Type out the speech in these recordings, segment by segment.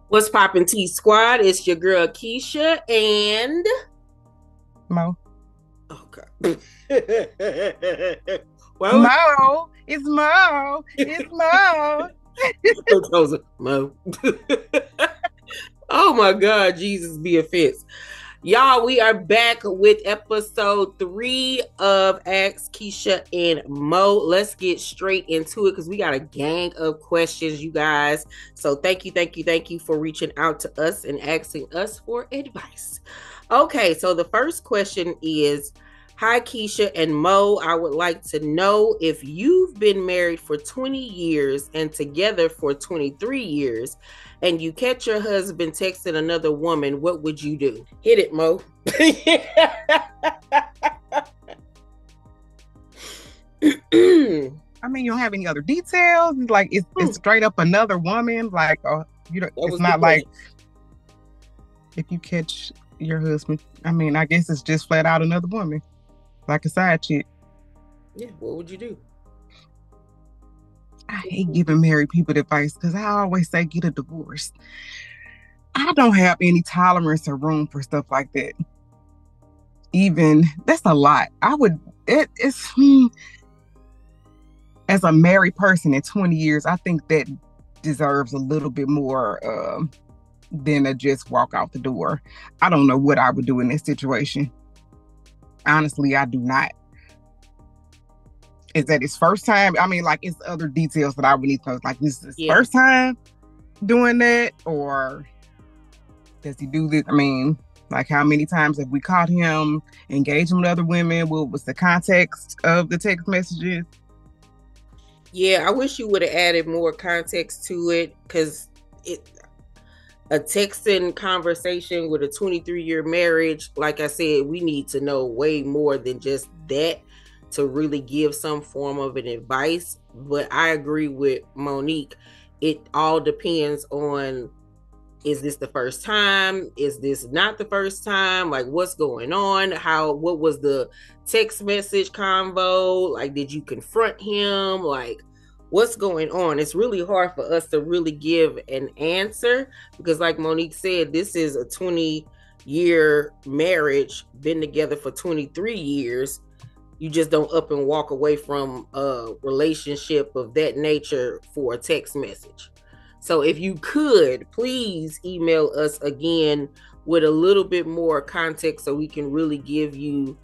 What's poppin' T Squad? It's your girl Keisha and Mo. okay. Why would Mo. It's Mo. It's Mo. you those Mo? Oh my God, Jesus be a fence. Y'all, we are back with episode 3 of Ask Keisha and Mo. Let's get straight into it because we got a gang of questions, you guys. So thank you for reaching out to us and asking us for advice. Okay, so the first question is, hi Keisha and Mo. I would like to know, if you've been married for 20 years and together for 23 years, and you catch your husband texting another woman, what would you do? Hit it, Mo. I mean, you don't have any other details. It's like it's That straight up another woman. Like, it's was the not like question. if you catch your husband. I mean, I guess it's just flat out another woman, like a side chick. Yeah, what would you do? I hate giving married people advice because I always say get a divorce. I don't have any tolerance or room for stuff like that. Even that's a lot. I would. It's as a married person in 20 years, I think that deserves a little bit more than a just walk out the door. I don't know what I would do in this situation. Honestly, I do not. Is that his first time? I mean, like, it's other details that I would need to know. Like, this is his Yeah. first time doing that, or does he do this? I mean, like, how many times have we caught him engaging with other women? What was the context of the text messages? Yeah, I wish you would have added more context to it because it a texting conversation with a 23-year marriage, like I said, we need to know way more than just that to really give some form of an advice. But I agree with Monique. It all depends on, is this the first time? Is this not the first time? Like, what's going on? What was the text message convo? Like, did you confront him? Like, what's going on? It's really hard for us to really give an answer because, like Monique said, this is a 20-year marriage, been together for 23 years. You just don't up and walk away from a relationship of that nature for a text message. So if you could, please email us again with a little bit more context so we can really give you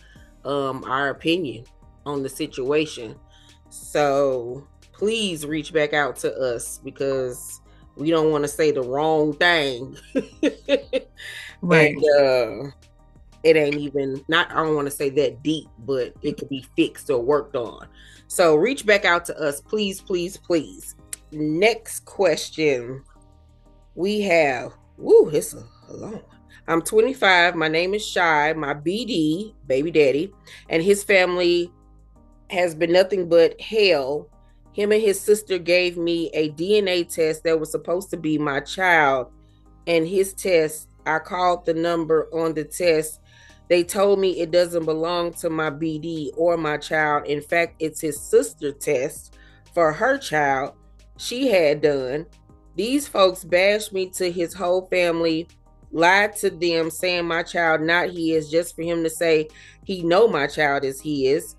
our opinion on the situation. So please reach back out to us because we don't want to say the wrong thing. Right. And it ain't even, not, I don't want to say that deep, but it could be fixed or worked on. So reach back out to us, please, please, please. Next question we have. Woo, it's a long one. I'm 25. My name is Shy. My BD, baby daddy, and his family has been nothing but hell. Him and his sister gave me a DNA test that was supposed to be my child, and his test, I called the number on the test. They told me it doesn't belong to my BD or my child. In fact, it's his sister test for her child she had done. These folks bashed me to his whole family, lied to them, saying my child not his, just for him to say he know my child is his.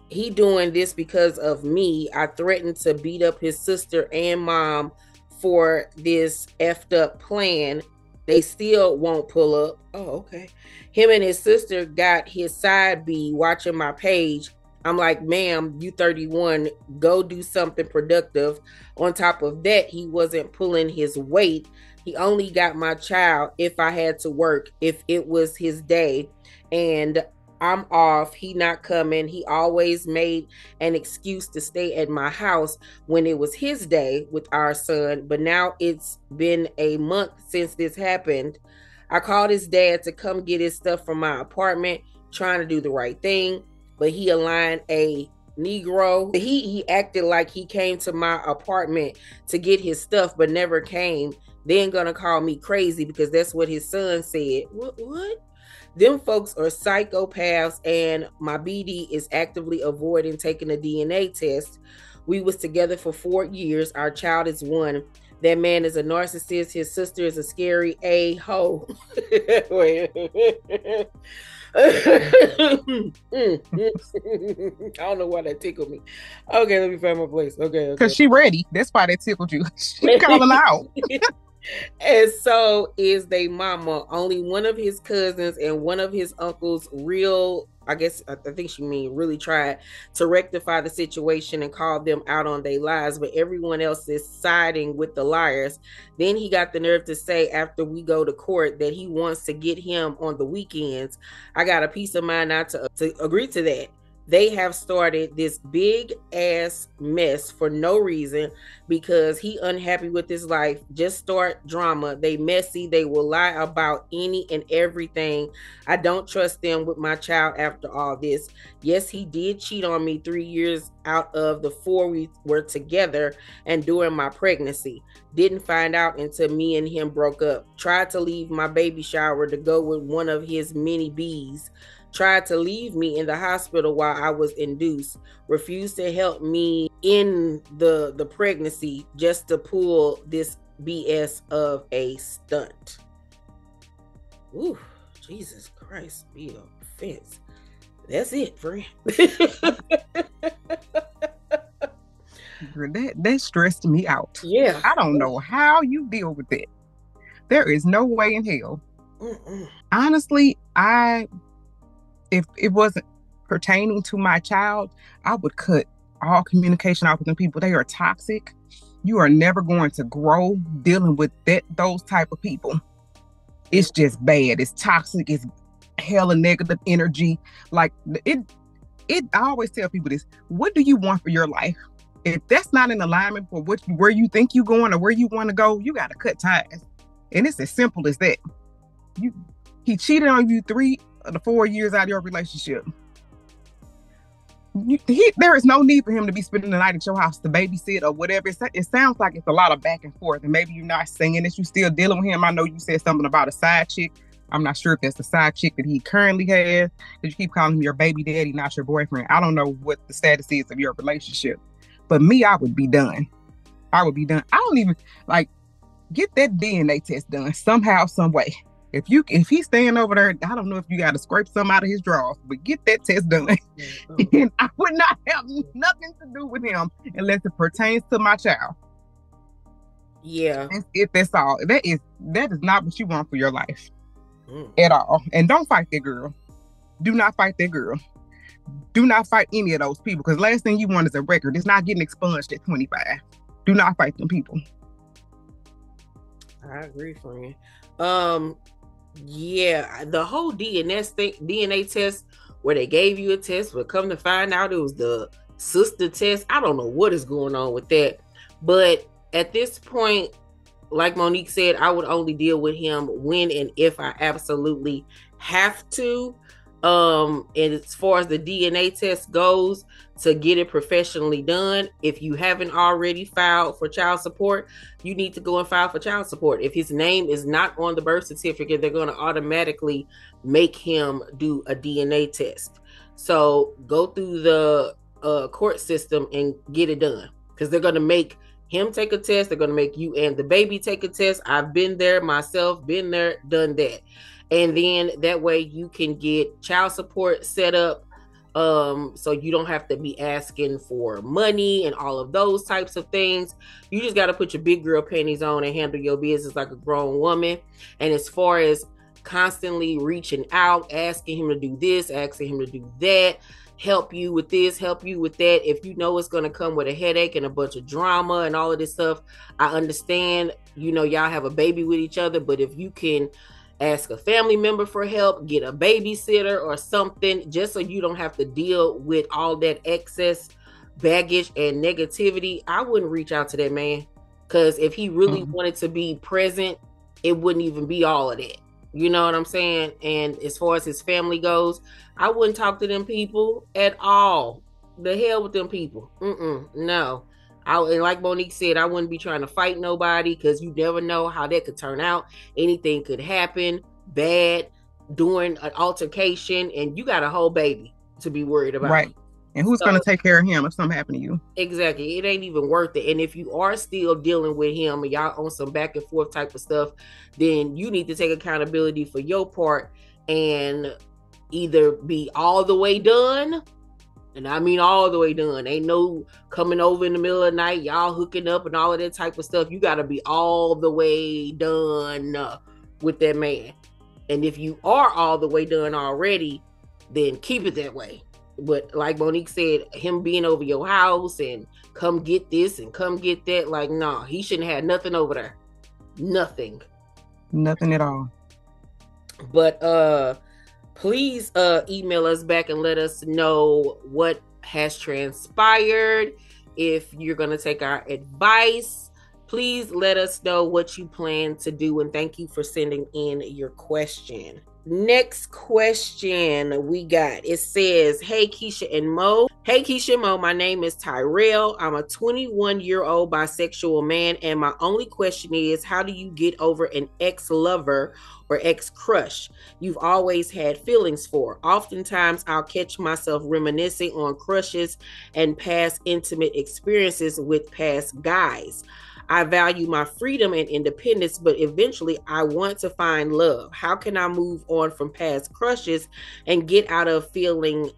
He doing this because of me. I threatened to beat up his sister and mom for this effed up plan. They still won't pull up. Oh, okay. Him and his sister got his side B watching my page. I'm like, ma'am, you 31, go do something productive. On top of that, he wasn't pulling his weight. He only got my child if I had to work, if it was his day. And I'm off, he not coming. He always made an excuse to stay at my house when it was his day with our son. But now it's been a month since this happened. I called his dad to come get his stuff from my apartment, trying to do the right thing, but he aligned a Negro. He acted like he came to my apartment to get his stuff, but never came. Then gonna call me crazy because that's what his son said. What? Them folks are psychopaths, and my BD is actively avoiding taking a DNA test. We was together for 4 years. Our child is 1. That man is a narcissist. His sister is a scary a-hole. Wait. I don't know why that tickled me. Okay, let me find my place. Okay. Because she ready. That's why that tickled you. She calling out. And so is they mama. Only one of his cousins and one of his uncles real, I guess I think she mean really tried to rectify the situation and call them out on their lies, but everyone else is siding with the liars. Then he got the nerve to say after we go to court that he wants to get him on the weekends. I got a peace of mind not to agree to that. They have started this big ass mess for no reason because he unhappy with his life. Just start drama. They messy. They will lie about any and everything. I don't trust them with my child after all this. Yes, he did cheat on me 3 years out of the 4 we were together and during my pregnancy. Didn't find out until me and him broke up. Tried to leave my baby shower to go with one of his mini bees. Tried to leave me in the hospital while I was induced. Refused to help me in the pregnancy just to pull this BS of a stunt. Ooh, Jesus Christ, be a offense. That's it, friend. That stressed me out. Yeah. I don't know how you deal with that. There is no way in hell. Honestly, if it wasn't pertaining to my child, I would cut all communication off with them people. They are toxic. You are never going to grow dealing with those type of people. It's just bad. It's toxic. It's hella negative energy. Like I always tell people this: what do you want for your life? If that's not in alignment for where you think you're going or where you want to go, you got to cut ties. And it's as simple as that. He cheated on you 3 of the 4 years out of your relationship. There is no need for him to be spending the night at your house to babysit or whatever. It sounds like it's a lot of back and forth, and maybe you're not saying this. You're still dealing with him. I know you said something about a side chick. I'm not sure if that's the side chick that he currently has. That you keep calling him your baby daddy, not your boyfriend. I don't know what the status is of your relationship. But me, I would be done. I don't even get that DNA test done somehow, some way. If he's staying over there, I don't know if you got to scrape some out of his drawers, but get that test done. And I would not have nothing to do with him unless it pertains to my child. Yeah. If that's all. That is not what you want for your life at all. And don't fight that girl. Do not fight that girl. Do not fight any of those people, because last thing you want is a record. It's not getting expunged at 25. Do not fight them people. I agree, friend. Yeah, the whole DNA test where they gave you a test, but come to find out it was the sister test. I don't know what is going on with that. But at this point, like Monique said, I would only deal with him when and if I absolutely have to. And as far as the DNA test goes, to get it professionally done, if you haven't already filed for child support, you need to go and file for child support. If his name is not on the birth certificate, they're going to automatically make him do a DNA test. So go through the court system and get it done, because they're going to make him take a test. They're going to make you and the baby take a test. I've been there myself, been there, done that. And then that way you can get child support set up, so you don't have to be asking for money and all of those types of things. You just got to put your big girl panties on and handle your business like a grown woman. And as far as constantly reaching out, asking him to do this, asking him to do that, help you with this, help you with that, if you know it's going to come with a headache and a bunch of drama and all of this stuff, I understand, y'all have a baby with each other, but if you can ask a family member for help, get a babysitter or something, just so you don't have to deal with all that excess baggage and negativity, I wouldn't reach out to that man. Because if he really wanted to be present, it wouldn't even be all of that. You know what I'm saying? And as far as his family goes, I wouldn't talk to them people at all. The hell with them people. No. And like Monique said, I wouldn't be trying to fight nobody, because you never know how that could turn out. Anything could happen bad during an altercation, and you got a whole baby to be worried about. Right. And who's going to take care of him if something happened to you? Exactly. It ain't even worth it. And if you are still dealing with him and y'all on some back and forth type of stuff, then you need to take accountability for your part and either be all the way done. And I mean all the way done. Ain't no coming over in the middle of the night, y'all hooking up and all of that type of stuff. You got to be all the way done with that man. And if you are all the way done already, then keep it that way. But like Monique said, him being over your house and come get this and come get that, like, nah, he shouldn't have nothing over there. Nothing. Nothing at all. But please email us back and let us know what has transpired. If you're going to take our advice, please let us know what you plan to do. And thank you for sending in your question. Next question we got. It says, hey, Keisha and Mo. Hey, Keisha and Mo, my name is Tyrell. I'm a 21-year-old bisexual man. And my only question is, how do you get over an ex-lover or ex-crush you've always had feelings for? Oftentimes, I'll catch myself reminiscing on crushes and past intimate experiences with past guys. I value my freedom and independence, but eventually I want to find love. How can I move on from past crushes and get out of feeling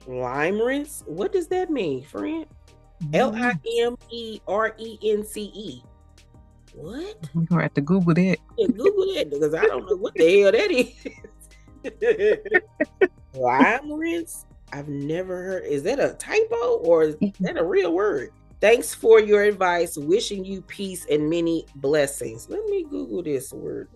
limerence? What does that mean, friend? Limerence. What? We're gonna have to Google that. Yeah, Google that because I don't know what the hell that is. Limerence? I've never heard. Is that a typo or is that a real word? Thanks for your advice. Wishing you peace and many blessings. Let me Google this word.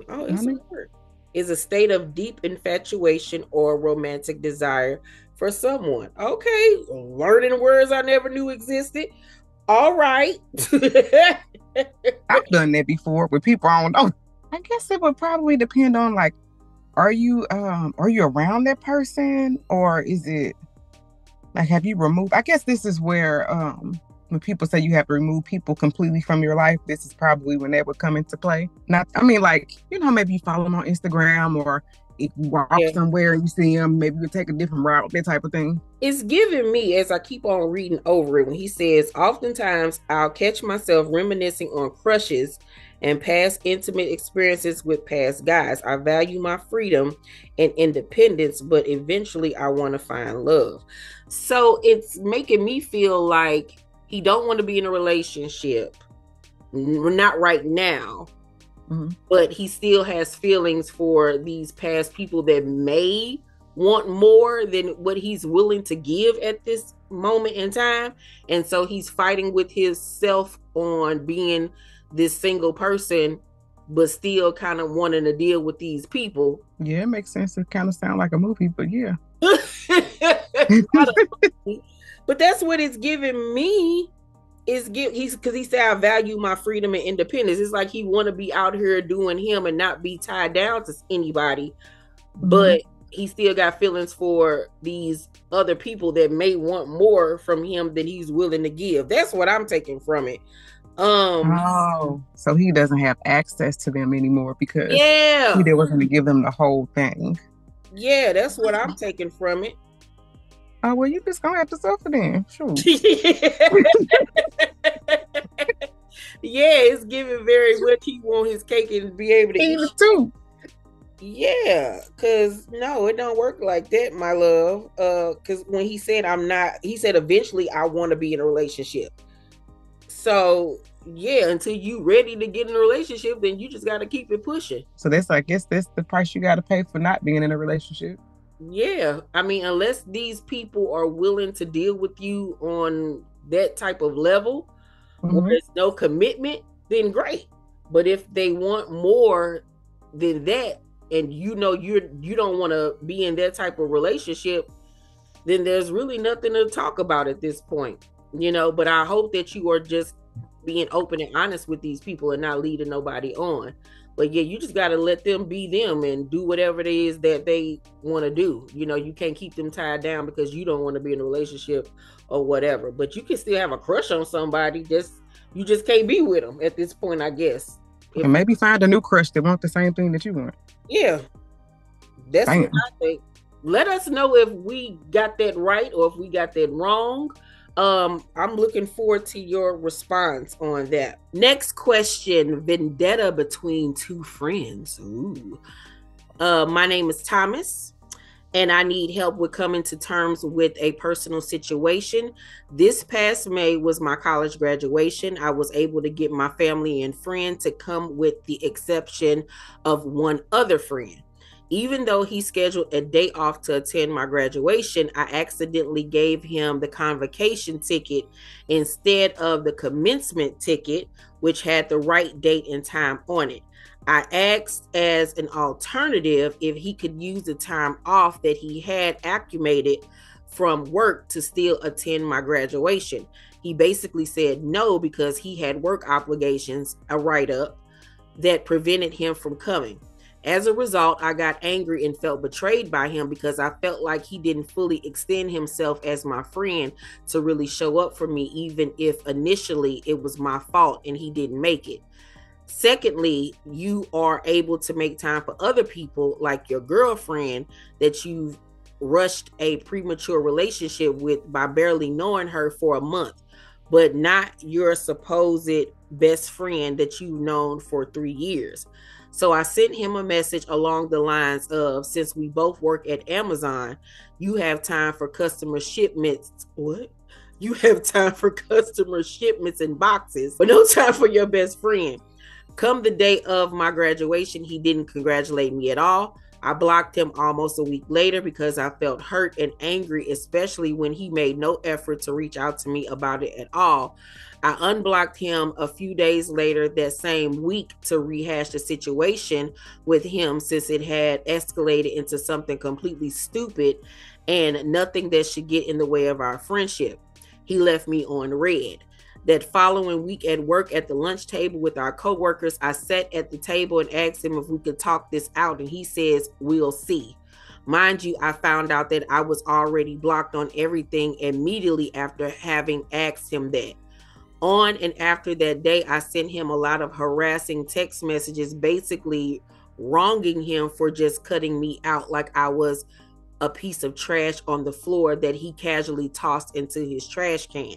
Oh, it's a word. Is a state of deep infatuation or romantic desire for someone. Okay, learning words I never knew existed. All right. I've done that before with people I don't know. I guess it would probably depend on, like, are you around that person, or is it like, have you removed? I guess this is where when people say you have to remove people completely from your life, this is probably when that would come into play. Not, I mean, like, you know, maybe you follow them on Instagram, or if you walk somewhere and you see them, maybe you take a different route, that type of thing. It's giving me, as I keep on reading over it, when he says, oftentimes I'll catch myself reminiscing on crushes and past intimate experiences with past guys. I value my freedom and independence, but eventually I want to find love. So it's making me feel like he don't want to be in a relationship, not right now, but he still has feelings for these past people that may want more than what he's willing to give at this moment in time. And so he's fighting with himself on being this single person, but still kind of wanting to deal with these people. Yeah, it makes sense. It kind of sounds like a movie, but yeah. But that's what it's giving me. He's because he said I value my freedom and independence. It's like he want to be out here doing him and not be tied down to anybody, but he still got feelings for these other people that may want more from him than he's willing to give. That's what I'm taking from it. So he doesn't have access to them anymore because he wasn't going to give them the whole thing. Yeah, that's what I'm taking from it. Oh, well, you just gonna have to suffer then. Sure. Yeah, it's giving very much he want his cake and be able to eat it too. Yeah, because no, it don't work like that, my love. Because when he said he said eventually I want to be in a relationship. So yeah, until you ready to get in a relationship, then you just got to keep it pushing. So I guess that's the price you got to pay for not being in a relationship. Yeah, I mean, unless these people are willing to deal with you on that type of level where there's no commitment, then great. But if they want more than that, and you know you don't want to be in that type of relationship, then there's really nothing to talk about at this point, you know. But I hope that you are just being open and honest with these people and not leading nobody on. But yeah, you just got to let them be them and do whatever it is that they want to do. You know, you can't keep them tied down because you don't want to be in a relationship or whatever. But you can still have a crush on somebody. You just can't be with them at this point, I guess. And maybe find a new crush that want the same thing that you want. Yeah. That's what I think. let us know if we got that right or if we got that wrong. I'm looking forward to your response on that. Next question: vendetta between two friends. Ooh. My name is Thomas, and I need help with coming to terms with a personal situation. This past May was my college graduation. I was able to get my family and friend to come, with the exception of one other friend. Even though he scheduled a day off to attend my graduation, I accidentally gave him the convocation ticket instead of the commencement ticket, which had the right date and time on it. I asked as an alternative if he could use the time off that he had accumulated from work to still attend my graduation. He basically said no because he had work obligations, a write-up, that prevented him from coming. As a result, I got angry and felt betrayed by him because I felt like he didn't fully extend himself as my friend to really show up for me, even if initially it was my fault and he didn't make it. Secondly, you are able to make time for other people, like your girlfriend that you've rushed a premature relationship with by barely knowing her for a month, but not your supposed best friend that you've known for 3 years. So I sent him a message along the lines of, since we both work at Amazon, you have time for customer shipments. What? You have time for customer shipments and boxes, but no time for your best friend. Come the day of my graduation, he didn't congratulate me at all. I blocked him almost a week later because I felt hurt and angry, especially when he made no effort to reach out to me about it at all. I unblocked him a few days later that same week to rehash the situation with him, since it had escalated into something completely stupid and nothing that should get in the way of our friendship. He left me on red. That following week at work, at the lunch table with our coworkers, I sat at the table and asked him if we could talk this out, and he says, "We'll see." Mind you, I found out that I was already blocked on everything immediately after having asked him that. On and after that day, I sent him a lot of harassing text messages, basically wronging him for just cutting me out like I was a piece of trash on the floor that he casually tossed into his trash can.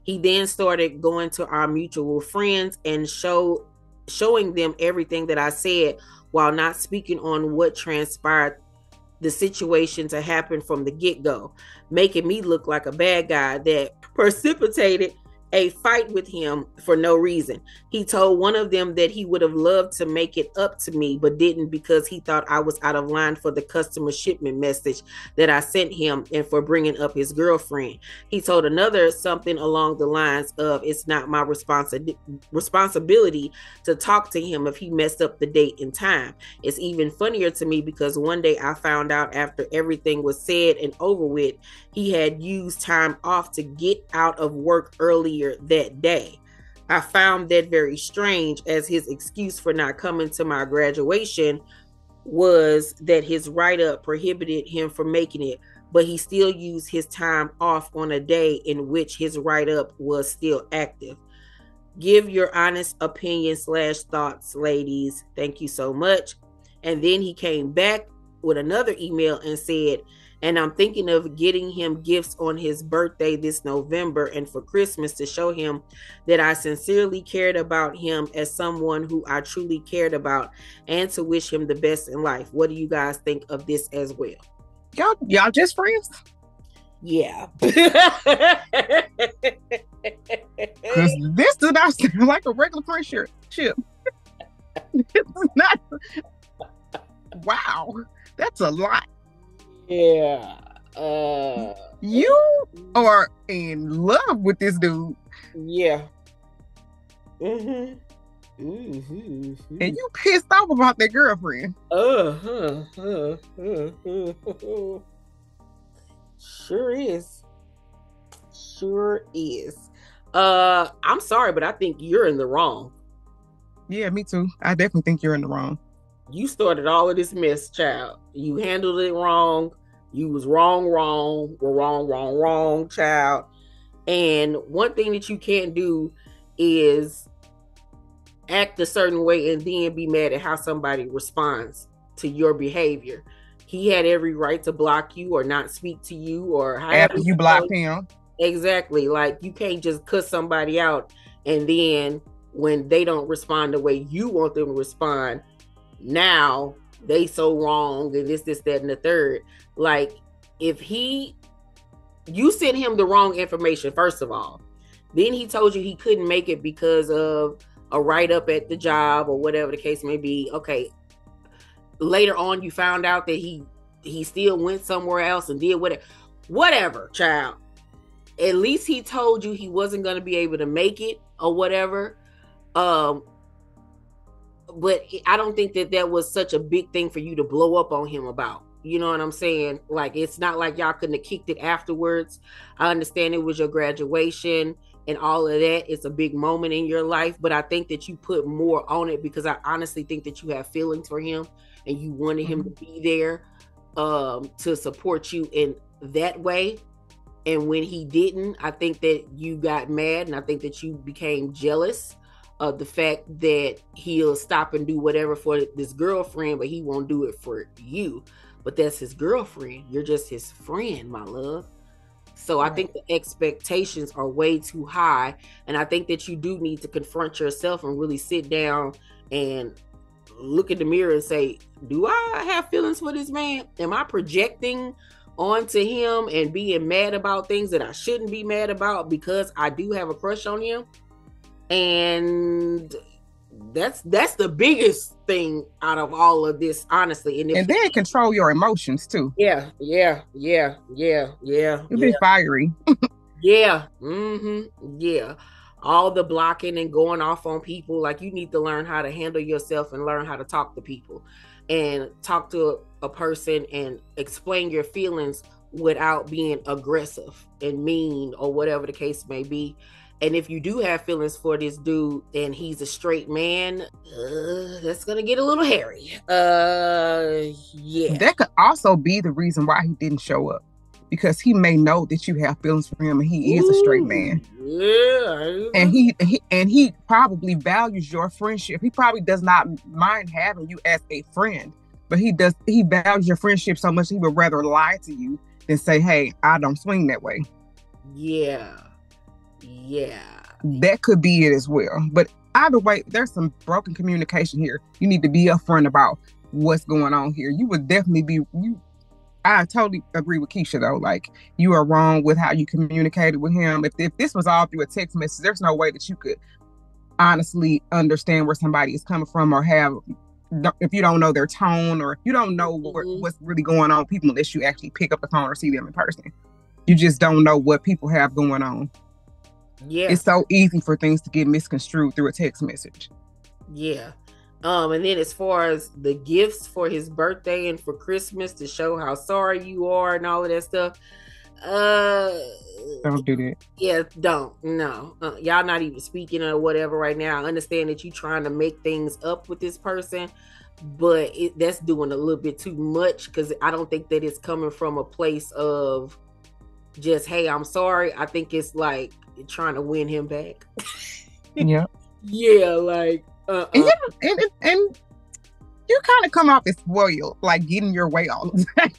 He then started going to our mutual friends and showing them everything that I said, while not speaking on what transpired, the situation to happen from the get-go, making me look like a bad guy that precipitated a fight with him for no reason. He told one of them that he would have loved to make it up to me, but didn't because he thought I was out of line for the customer shipment message that I sent him and for bringing up his girlfriend. He told another something along the lines of, "It's not my responsibility to talk to him if he messed up the date and time." It's even funnier to me because one day I found out, after everything was said and over with, he had used time off to get out of work earlier that day. I found that very strange, as his excuse for not coming to my graduation was that his write-up prohibited him from making it, but he still used his time off on a day in which his write-up was still active. Give your honest opinion / thoughts, ladies. Thank you so much. And then he came back with another email and said, "And I'm thinking of getting him gifts on his birthday this November and for Christmas to show him that I sincerely cared about him as someone who I truly cared about, and to wish him the best in life. What do you guys think of this as well?" Y'all just friends? Yeah. Because this did not sound like a regular friendship. It's not. Wow, that's a lot. Yeah. You are in love with this dude. Yeah. And you pissed off about that girlfriend. Sure is. Sure is. I'm sorry, but I think you're in the wrong. Yeah, me too. I definitely think you're in the wrong. You started all of this mess, child. You handled it wrong. You was wrong, child. And one thing that you can't do is act a certain way and then be mad at how somebody responds to your behavior. he had every right to block you or not speak to you or however After you he blocked told. him. Exactly. Like, you can't just cuss somebody out and then when they don't respond the way you want them to respond, now they so wrong and this, that, and the third. Like, if you sent him the wrong information, first of all, then he told you he couldn't make it because of a write-up at the job or whatever the case may be. Okay, later on you found out that he still went somewhere else and did whatever, child. At least he told you he wasn't going to be able to make it or whatever. But I don't think that was such a big thing for you to blow up on him about. You know what I'm saying? Like, it's not like y'all couldn't have kicked it afterwards. I understand it was your graduation and all of that. It's a big moment in your life, but I think that you put more on it because I honestly think that you have feelings for him and you wanted him to be there to support you in that way. And when he didn't, I think that you got mad and I think that you became jealous of the fact that he'll stop and do whatever for this girlfriend, but he won't do it for you. But that's his girlfriend. You're just his friend, my love. So I think the expectations are way too high. And I think that you do need to confront yourself and really sit down and look in the mirror and say, do I have feelings for this man? Am I projecting onto him and being mad about things that I shouldn't be mad about because I do have a crush on him? And that's the biggest thing out of all of this, honestly. And then control your emotions too. Yeah. You've been fiery. Yeah. Yeah. All the blocking and going off on people. Like, you need to learn how to handle yourself and learn how to talk to people and talk to a person and explain your feelings without being aggressive and mean or whatever the case may be. And if you do have feelings for this dude and he's a straight man, that's going to get a little hairy. Yeah. That could also be the reason why he didn't show up. Because he may know that you have feelings for him and he is a straight man. Yeah. And he probably values your friendship. He probably does not mind having you as a friend. But he values your friendship so much he would rather lie to you than say, hey, I don't swing that way. Yeah. That could be it as well. But either way, there's some broken communication here. You need to be upfront about what's going on here. You would definitely I totally agree with KEISHA though. Like, you are wrong with how you communicated with him. If this was all through a text message, there's no way that you could honestly understand where somebody is coming from or if you don't know their tone or you don't know what's really going on with people unless you actually pick up the phone or see them in person. You just don't know what people have going on. Yeah. It's so easy for things to get misconstrued through a text message. Yeah. And then as far as the gifts for his birthday and for Christmas to show how sorry you are and all of that stuff, don't do that. Yeah, don't. No. Y'all not even speaking or whatever right now. I understand that you're trying to make things up with this person, but that's doing a little bit too much because I don't think that it's coming from a place of just, hey, I'm sorry. I think it's like trying to win him back. Yeah. Yeah, like and you kind of come off as spoiled, like getting your way all the time.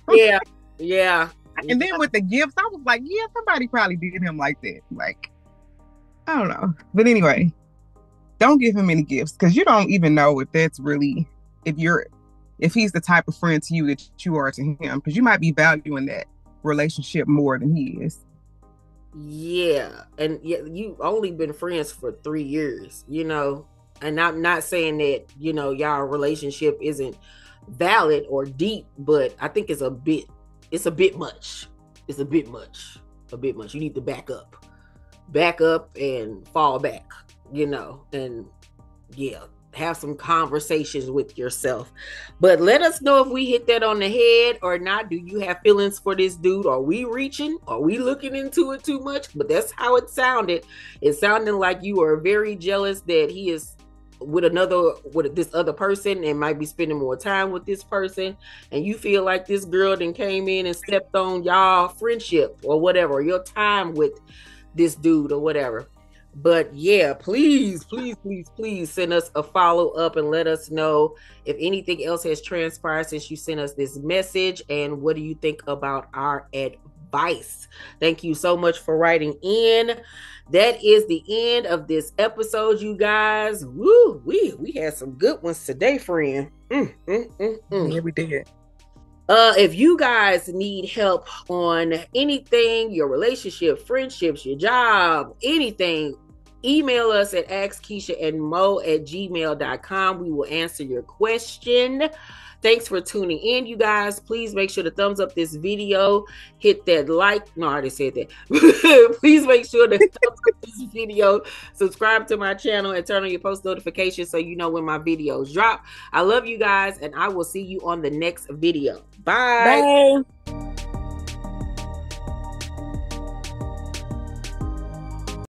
Yeah. And then with the gifts, I was like, yeah, somebody probably did him like that. Like, I don't know. But anyway, don't give him any gifts because you don't even know if that's really if he's the type of friend to you that you are to him, because you might be valuing that relationship more than he is. Yeah. And you only been friends for 3 years, and I'm not saying that, y'all relationship isn't valid or deep, but I think it's a bit much. It's a bit much. You need to back up and fall back, and have some conversations with yourself. But let us know if we hit that on the head or not. Do you have feelings for this dude? Are we reaching? Are we looking into it too much? But that's how it sounded. It sounded like you are very jealous that he is with this other person and might be spending more time with this person, and you feel like this girl then came in and stepped on y'all friendship or whatever, or your time with this dude or whatever. But yeah, please, please, please, please send us a follow up and let us know if anything else has transpired since you sent us this message, and what do you think about our advice. Thank you so much for writing in. That is the end of this episode, you guys. Woo, we had some good ones today, friend. Yeah, we did. If you guys need help on anything, your relationship, friendships, your job, anything, email us at askkeishaandmo@gmail.com. We will answer your question. Thanks for tuning in, you guys. Please make sure to thumbs up this video. Hit that like. No, I already said that. Please make sure to thumbs up this video. Subscribe to my channel and turn on your post notifications so you know when my videos drop. I love you guys, and I will see you on the next video. Bye. Bye.